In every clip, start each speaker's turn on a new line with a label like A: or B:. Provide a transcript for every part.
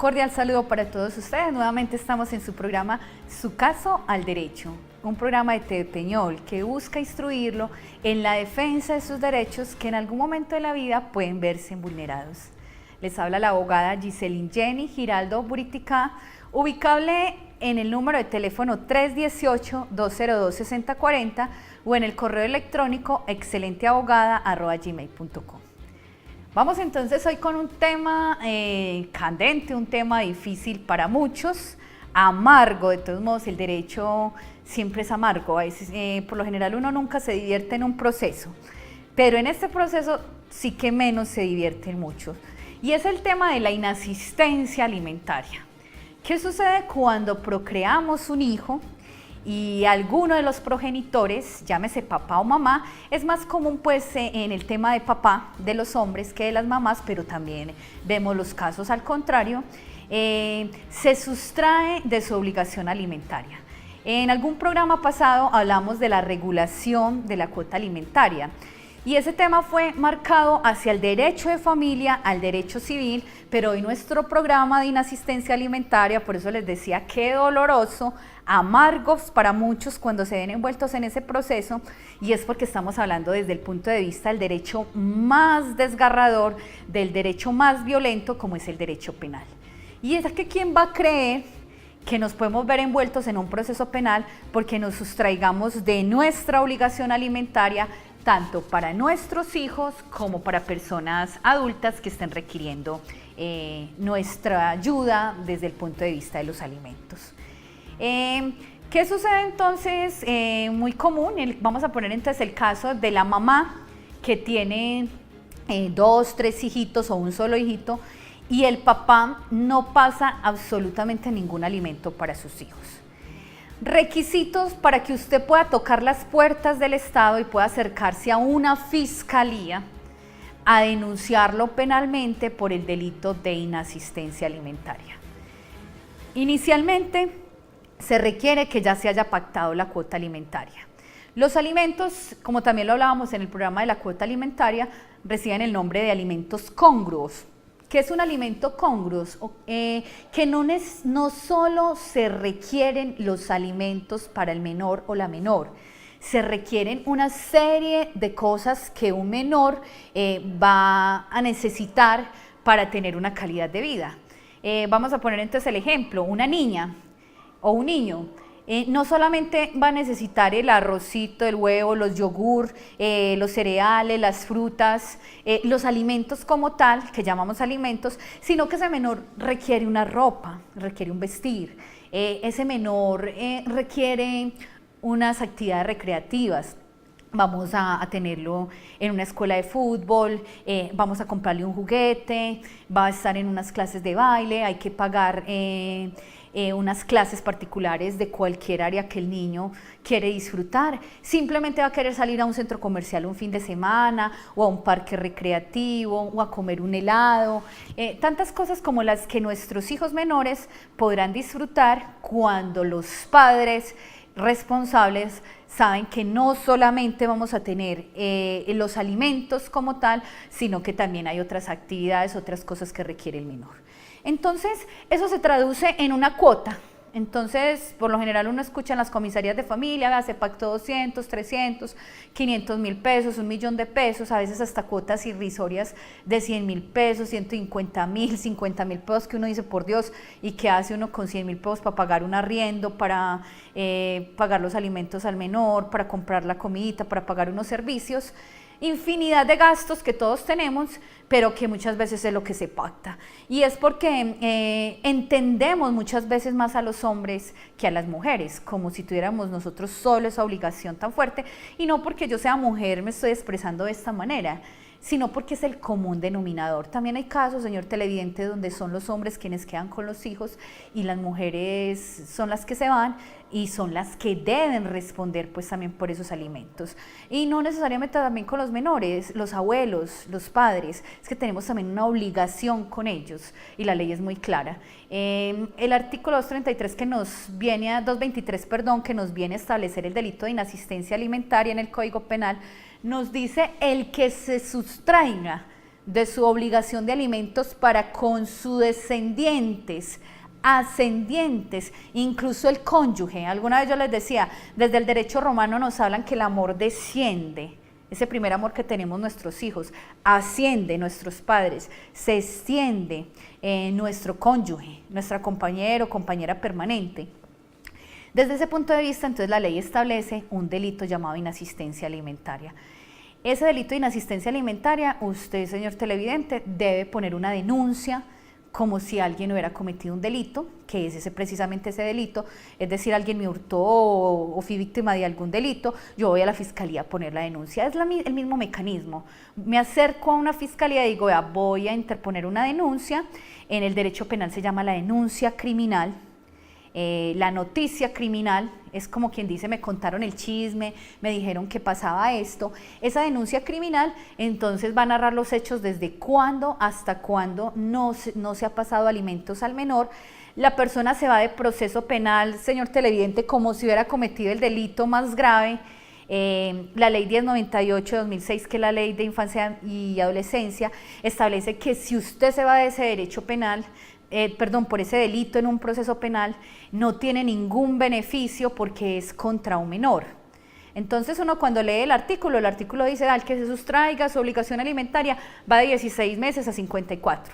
A: cordial saludo para todos ustedes. Nuevamente estamos en su programa Su Caso al Derecho, un programa de TV Peñol que busca instruirlo en la defensa de sus derechos que en algún momento de la vida pueden verse vulnerados. Les habla la abogada Giselin Jenny Giraldo Buritica, ubicable en el número de teléfono 318-202-6040 o en el correo electrónico excelenteabogada@gmail.com. Vamos entonces hoy con un tema candente, un tema difícil para muchos, amargo. De todos modos, el derecho siempre es amargo. A veces, por lo general uno nunca se divierte en un proceso, pero en este proceso sí que menos se divierten muchos. Y es el tema de la inasistencia alimentaria. ¿Qué sucede cuando procreamos un hijo y alguno de los progenitores, llámese papá o mamá? Es más común pues en el tema de papá de los hombres que de las mamás, pero también vemos los casos al contrario, se sustrae de su obligación alimentaria. En algún programa pasado hablamos de la regulación de la cuota alimentaria y ese tema fue marcado hacia el derecho de familia, al derecho civil, pero hoy nuestro programa de inasistencia alimentaria, por eso les decía qué doloroso, amargos para muchos cuando se ven envueltos en ese proceso, y es porque estamos hablando desde el punto de vista del derecho más desgarrador, del derecho más violento como es el derecho penal. Y es que ¿quién va a creer que nos podemos ver envueltos en un proceso penal porque nos sustraigamos de nuestra obligación alimentaria, tanto para nuestros hijos como para personas adultas que estén requiriendo nuestra ayuda desde el punto de vista de los alimentos? ¿Qué sucede entonces? Muy común, vamos a poner entonces el caso de la mamá que tiene 2, 3 hijitos o un solo hijito y el papá no pasa absolutamente ningún alimento para sus hijos. Requisitos para que usted pueda tocar las puertas del Estado y pueda acercarse a una fiscalía a denunciarlo penalmente por el delito de inasistencia alimentaria. Inicialmente se requiere que ya se haya pactado la cuota alimentaria. Los alimentos, como también lo hablábamos en el programa de la cuota alimentaria, reciben el nombre de alimentos congruos. ¿Qué es un alimento congruo? Que no solo se requieren los alimentos para el menor o la menor, se requieren una serie de cosas que un menor va a necesitar para tener una calidad de vida. Vamos a poner entonces el ejemplo, una niña o un niño. No solamente va a necesitar el arrocito, el huevo, los yogur, los cereales, las frutas, los alimentos como tal, que llamamos alimentos, sino que ese menor requiere una ropa, requiere un vestir, ese menor requiere unas actividades recreativas. Vamos a tenerlo en una escuela de fútbol, vamos a comprarle un juguete, va a estar en unas clases de baile, hay que pagar unas clases particulares de cualquier área que el niño quiere disfrutar. Simplemente va a querer salir a un centro comercial un fin de semana o a un parque recreativo o a comer un helado, tantas cosas como las que nuestros hijos menores podrán disfrutar cuando los padres responsables saben que no solamente vamos a tener los alimentos como tal, sino que también hay otras actividades, otras cosas que requiere el menor. Entonces, eso se traduce en una cuota. Entonces, por lo general uno escucha en las comisarías de familia, se pactó 200, 300, 500.000 pesos, 1.000.000 de pesos, a veces hasta cuotas irrisorias de 100.000 pesos, 150.000, 50.000 pesos, que uno dice, por Dios, ¿y qué hace uno con 100.000 pesos para pagar un arriendo, para pagar los alimentos al menor, para comprar la comidita, para pagar unos servicios? Infinidad de gastos que todos tenemos, pero que muchas veces es lo que se pacta. Y es porque entendemos muchas veces más a los hombres que a las mujeres, como si tuviéramos nosotros solo esa obligación tan fuerte, y no porque yo sea mujer me estoy expresando de esta manera, sino porque es el común denominador. También hay casos, señor televidente, donde son los hombres quienes quedan con los hijos y las mujeres son las que se van y son las que deben responder pues también por esos alimentos. Y no necesariamente también con los menores, los abuelos, los padres, es que tenemos también una obligación con ellos y la ley es muy clara. El artículo 233 que nos viene a 223, perdón, que nos viene a establecer el delito de inasistencia alimentaria en el Código Penal, nos dice el que se sustraiga de su obligación de alimentos para con sus descendientes, ascendientes, incluso el cónyuge. Alguna vez yo les decía, desde el derecho romano nos hablan que el amor desciende, ese primer amor que tenemos nuestros hijos, asciende nuestros padres, se extiende nuestro cónyuge, nuestra compañero o compañera permanente. Desde ese punto de vista, entonces la ley establece un delito llamado inasistencia alimentaria. Ese delito de inasistencia alimentaria, usted, señor televidente, debe poner una denuncia como si alguien hubiera cometido un delito, que es precisamente ese delito, es decir, alguien me hurtó o fui víctima de algún delito, yo voy a la fiscalía a poner la denuncia. Es el mismo mecanismo. Me acerco a una fiscalía y digo, vea, voy a interponer una denuncia. En el derecho penal se llama la denuncia criminal. La noticia criminal es como quien dice, me contaron el chisme, me dijeron que pasaba esto. Esa denuncia criminal entonces va a narrar los hechos desde cuándo hasta cuándo no se ha pasado alimentos al menor. La persona se va de proceso penal, señor televidente, como si hubiera cometido el delito más grave. La ley 1098 de 2006, que es la ley de infancia y adolescencia, establece que si usted se va de ese derecho penal, por ese delito en un proceso penal, no tiene ningún beneficio porque es contra un menor. Entonces uno cuando lee el artículo dice, al que se sustraiga su obligación alimentaria va de 16 meses a 54.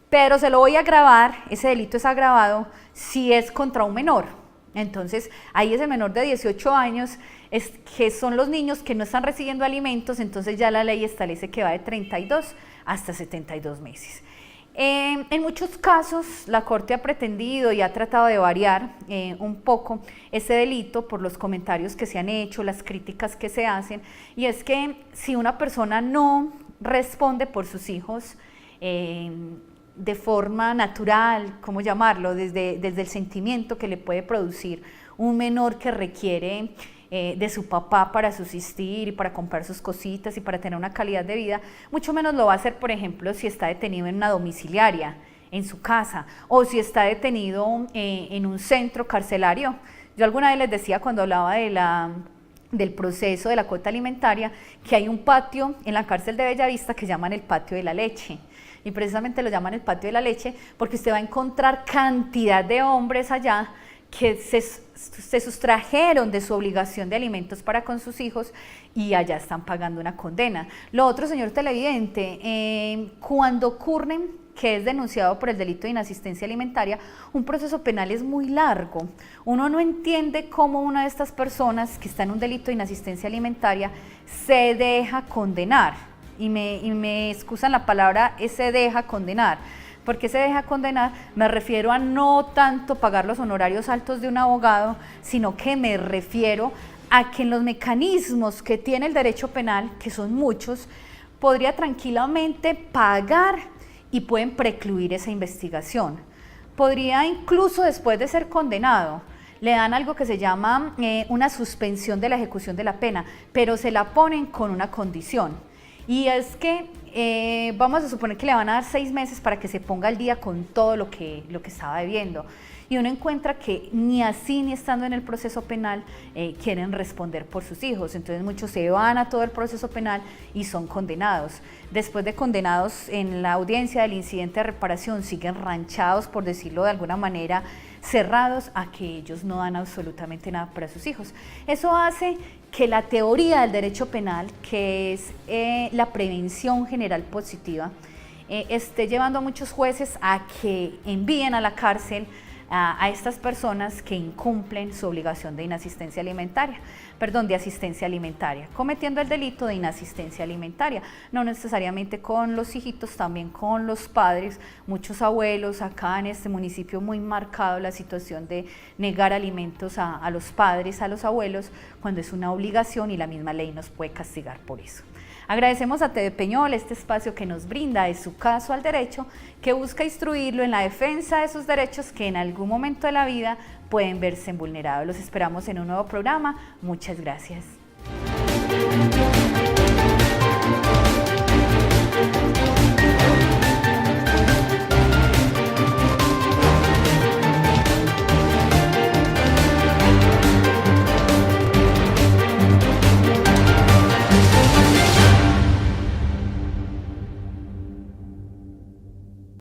A: Pero se lo voy a agravar, ese delito es agravado si es contra un menor. Entonces ahí ese menor de 18 años, que son los niños que no están recibiendo alimentos, entonces ya la ley establece que va de 32 hasta 72 meses. En muchos casos la Corte ha pretendido y ha tratado de variar un poco ese delito por los comentarios que se han hecho, las críticas que se hacen, y es que si una persona no responde por sus hijos de forma natural, ¿cómo llamarlo?, desde el sentimiento que le puede producir un menor que requiere de su papá para subsistir y para comprar sus cositas y para tener una calidad de vida, mucho menos lo va a hacer, por ejemplo, si está detenido en una domiciliaria, en su casa, o si está detenido en un centro carcelario. Yo alguna vez les decía cuando hablaba del proceso de la cuota alimentaria, que hay un patio en la cárcel de Bellavista que llaman el patio de la leche, y precisamente lo llaman el patio de la leche porque usted va a encontrar cantidad de hombres allá que se sustrajeron de su obligación de alimentos para con sus hijos y allá están pagando una condena. Lo otro, señor televidente, cuando ocurre que es denunciado por el delito de inasistencia alimentaria, un proceso penal es muy largo. Uno no entiende cómo una de estas personas que está en un delito de inasistencia alimentaria se deja condenar, y me excusan la palabra, se deja condenar. ¿Por qué se deja condenar? Me refiero a no tanto pagar los honorarios altos de un abogado, sino que me refiero a que en los mecanismos que tiene el derecho penal, que son muchos, podría tranquilamente pagar y pueden precluir esa investigación. Podría incluso después de ser condenado, le dan algo que se llama una suspensión de la ejecución de la pena, pero se la ponen con una condición. Y es que vamos a suponer que le van a dar 6 meses para que se ponga al día con todo lo que estaba debiendo. Y uno encuentra que ni así, ni estando en el proceso penal, quieren responder por sus hijos. Entonces muchos se van a todo el proceso penal y son condenados. Después de condenados en la audiencia del incidente de reparación, siguen ranchados, por decirlo de alguna manera, cerrados a que ellos no dan absolutamente nada para sus hijos. Eso hace que la teoría del derecho penal, que es la prevención general positiva, esté llevando a muchos jueces a que envíen a la cárcel a estas personas que incumplen su obligación de asistencia alimentaria, cometiendo el delito de inasistencia alimentaria, no necesariamente con los hijitos, también con los padres. Muchos abuelos, acá en este municipio muy marcado la situación de negar alimentos a los padres, a los abuelos, cuando es una obligación y la misma ley nos puede castigar por eso. Agradecemos a TV Peñol este espacio que nos brinda de su caso al derecho, que busca instruirlo en la defensa de sus derechos que en algún momento de la vida pueden verse vulnerados. Los esperamos en un nuevo programa. Muchas gracias.